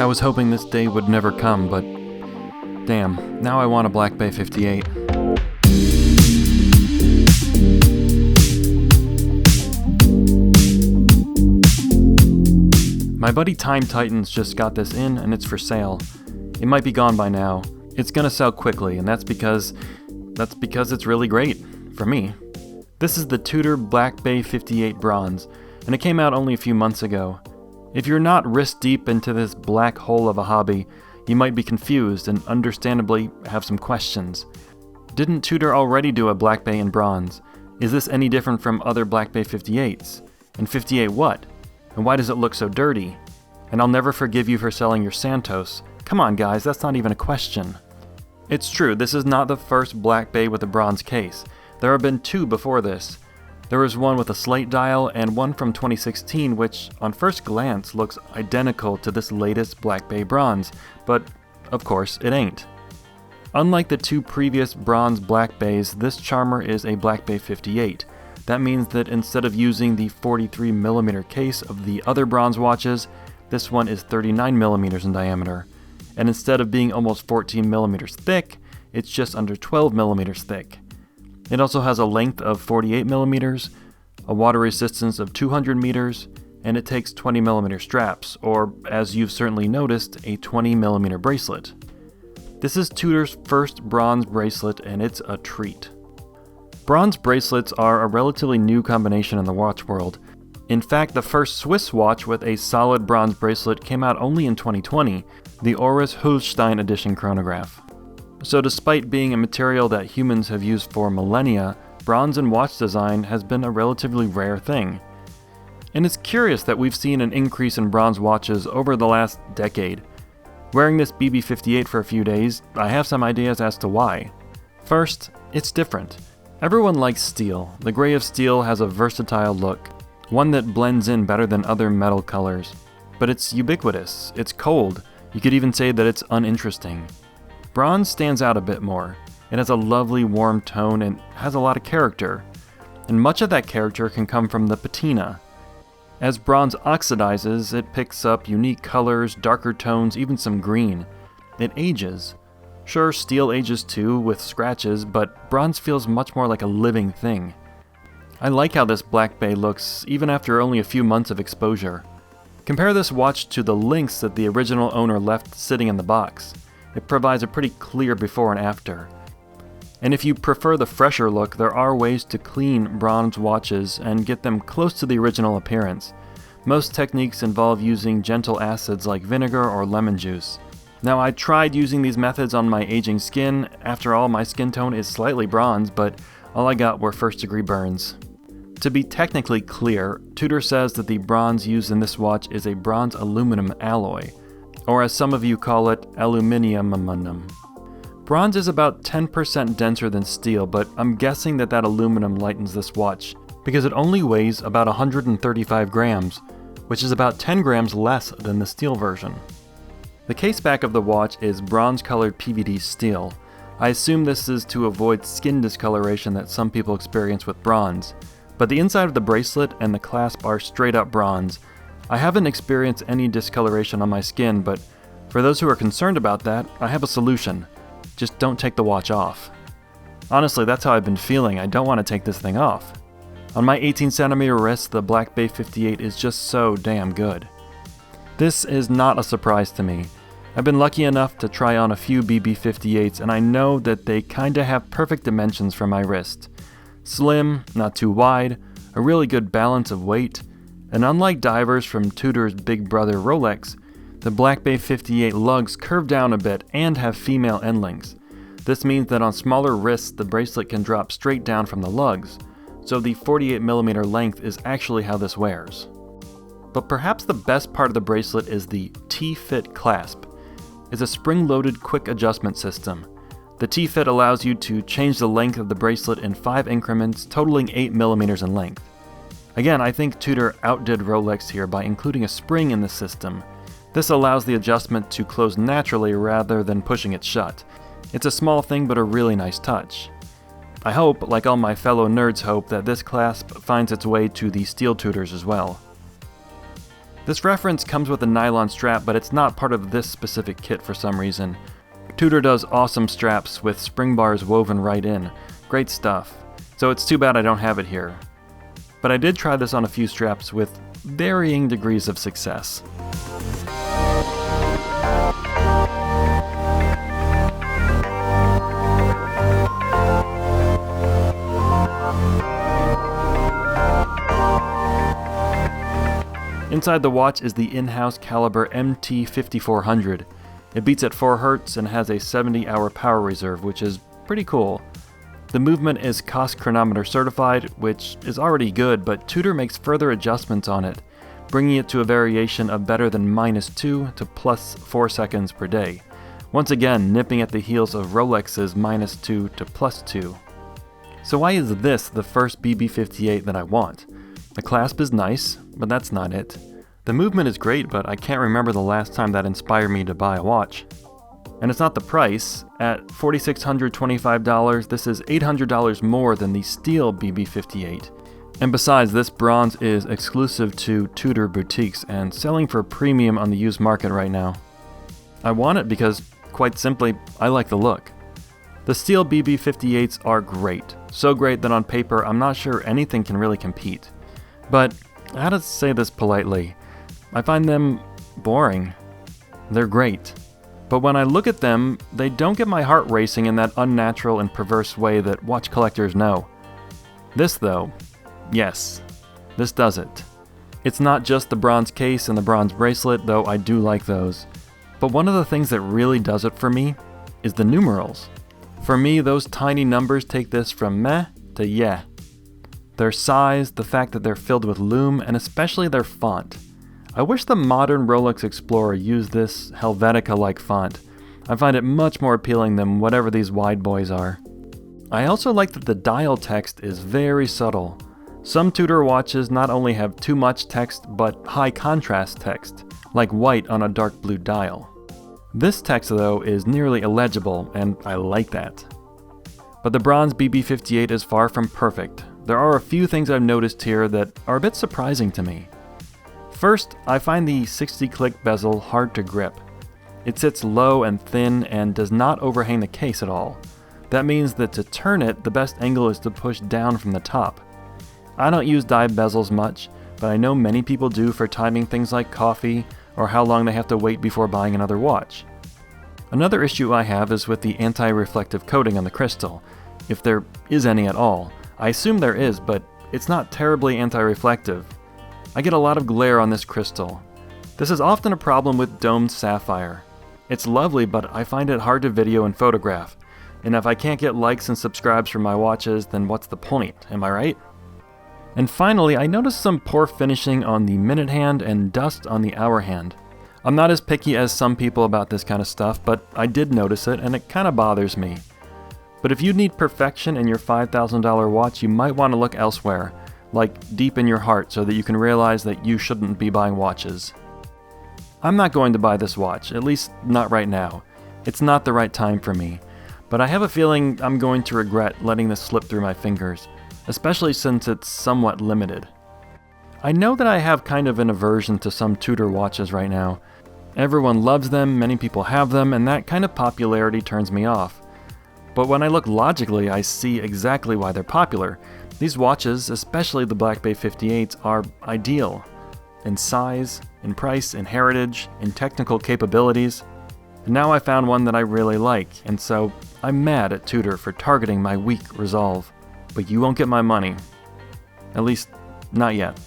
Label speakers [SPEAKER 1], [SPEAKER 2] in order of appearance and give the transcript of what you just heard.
[SPEAKER 1] I was hoping this day would never come, but damn, now I want a Black Bay 58. My buddy Time Titans just got this in and it's for sale. It might be gone by now. It's gonna sell quickly, and that's because it's really great, for me. This is the Tudor Black Bay 58 bronze, and it came out only a few months ago. If you're not wrist deep into this black hole of a hobby, you might be confused and understandably have some questions. Didn't Tudor already do a Black Bay in bronze? Is this any different from other Black Bay 58s? And 58 what? And why does it look so dirty? And I'll never forgive you for selling your Santos. Come on guys, that's not even a question. It's true, this is not the first Black Bay with a bronze case. There have been two before this. There was one with a slate dial and one from 2016 which, on first glance, looks identical to this latest Black Bay bronze, but of course it ain't. Unlike the two previous bronze Black Bays, this charmer is a Black Bay 58. That means that instead of using the 43mm case of the other bronze watches, this one is 39mm in diameter. And instead of being almost 14mm thick, it's just under 12mm thick. It also has a length of 48mm, a water resistance of 200 meters, and it takes 20mm straps, or as you've certainly noticed, a 20mm bracelet. This is Tudor's first bronze bracelet, and it's a treat. Bronze bracelets are a relatively new combination in the watch world. In fact, the first Swiss watch with a solid bronze bracelet came out only in 2020, the Oris Holstein edition chronograph. So despite being a material that humans have used for millennia, bronze in watch design has been a relatively rare thing. And it's curious that we've seen an increase in bronze watches over the last decade. Wearing this BB58 for a few days, I have some ideas as to why. First, it's different. Everyone likes steel. The gray of steel has a versatile look, one that blends in better than other metal colors. But it's ubiquitous, it's cold, you could even say that it's uninteresting. Bronze stands out a bit more. It has a lovely warm tone and has a lot of character. And much of that character can come from the patina. As bronze oxidizes, it picks up unique colors, darker tones, even some green. It ages. Sure, steel ages too, with scratches, but bronze feels much more like a living thing. I like how this Black Bay looks, even after only a few months of exposure. Compare this watch to the links that the original owner left sitting in the box. It provides a pretty clear before and after. And if you prefer the fresher look, there are ways to clean bronze watches and get them close to the original appearance. Most techniques involve using gentle acids like vinegar or lemon juice. Now, I tried using these methods on my aging skin. After all, my skin tone is slightly bronze, but all I got were first-degree burns. To be technically clear, Tudor says that the bronze used in this watch is a bronze aluminum alloy, or as some of you call it, aluminium. Bronze is about 10% denser than steel, but I'm guessing that aluminum lightens this watch, because it only weighs about 135 grams, which is about 10 grams less than the steel version. The case back of the watch is bronze-colored PVD steel. I assume this is to avoid skin discoloration that some people experience with bronze, but the inside of the bracelet and the clasp are straight-up bronze. I haven't experienced any discoloration on my skin, but for those who are concerned about that, I have a solution. Just don't take the watch off. Honestly, that's how I've been feeling. I don't want to take this thing off. On my 18cm wrist, the Black Bay 58 is just so damn good. This is not a surprise to me. I've been lucky enough to try on a few BB58s, and I know that they kinda have perfect dimensions for my wrist. Slim, not too wide, a really good balance of weight, and unlike divers from Tudor's big brother Rolex, the Black Bay 58 lugs curve down a bit and have female end links. This means that on smaller wrists the bracelet can drop straight down from the lugs, so the 48mm length is actually how this wears. But perhaps the best part of the bracelet is the TFit Clasp. It's a spring-loaded quick adjustment system. The TFit allows you to change the length of the bracelet in 5 increments, totaling 8mm in length. Again, I think Tudor outdid Rolex here by including a spring in the system. This allows the adjustment to close naturally rather than pushing it shut. It's a small thing but a really nice touch. I hope, like all my fellow nerds hope, that this clasp finds its way to the steel Tudors as well. This reference comes with a nylon strap, but it's not part of this specific kit for some reason. Tudor does awesome straps with spring bars woven right in. Great stuff. So it's too bad I don't have it here. But I did try this on a few straps with varying degrees of success. Inside the watch is the in-house caliber MT5400. It beats at 4 Hz and has a 70-hour power reserve, which is pretty cool. The movement is COSC chronometer certified, which is already good, but Tudor makes further adjustments on it, bringing it to a variation of better than -2 to +4 seconds per day. Once again, nipping at the heels of Rolex's -2 to +2. So why is this the first BB58 that I want? The clasp is nice, but that's not it. The movement is great, but I can't remember the last time that inspired me to buy a watch. And it's not the price. At $4,625, this is $800 more than the steel BB58. And besides, this bronze is exclusive to Tudor boutiques and selling for premium on the used market right now. I want it because, quite simply, I like the look. The steel BB58s are great. So great that on paper, I'm not sure anything can really compete. But, how to say this politely, I find them boring. They're great. But when I look at them, they don't get my heart racing in that unnatural and perverse way that watch collectors know. This though, yes, this does it. It's not just the bronze case and the bronze bracelet, though I do like those. But one of the things that really does it for me is the numerals. For me, those tiny numbers take this from meh to yeah. Their size, the fact that they're filled with lume, and especially their font. I wish the modern Rolex Explorer used this Helvetica-like font. I find it much more appealing than whatever these wide boys are. I also like that the dial text is very subtle. Some Tudor watches not only have too much text, but high contrast text, like white on a dark blue dial. This text though is nearly illegible, and I like that. But the bronze BB58 is far from perfect. There are a few things I've noticed here that are a bit surprising to me. First, I find the 60-click bezel hard to grip. It sits low and thin and does not overhang the case at all. That means that to turn it, the best angle is to push down from the top. I don't use dive bezels much, but I know many people do for timing things like coffee or how long they have to wait before buying another watch. Another issue I have is with the anti-reflective coating on the crystal, if there is any at all. I assume there is, but it's not terribly anti-reflective. I get a lot of glare on this crystal. This is often a problem with domed sapphire. It's lovely, but I find it hard to video and photograph. And if I can't get likes and subscribes from my watches, then what's the point, am I right? And finally, I noticed some poor finishing on the minute hand and dust on the hour hand. I'm not as picky as some people about this kind of stuff, but I did notice it, and it kind of bothers me. But if you need perfection in your $5,000 watch, you might want to look elsewhere, like deep in your heart, so that you can realize that you shouldn't be buying watches. I'm not going to buy this watch, at least not right now. It's not the right time for me, but I have a feeling I'm going to regret letting this slip through my fingers, especially since it's somewhat limited. I know that I have kind of an aversion to some Tudor watches right now. Everyone loves them, many people have them, and that kind of popularity turns me off. But when I look logically, I see exactly why they're popular. These watches, especially the Black Bay 58s, are ideal. In size, in price, in heritage, in technical capabilities. And now I found one that I really like, and so I'm mad at Tudor for targeting my weak resolve. But you won't get my money. At least, not yet.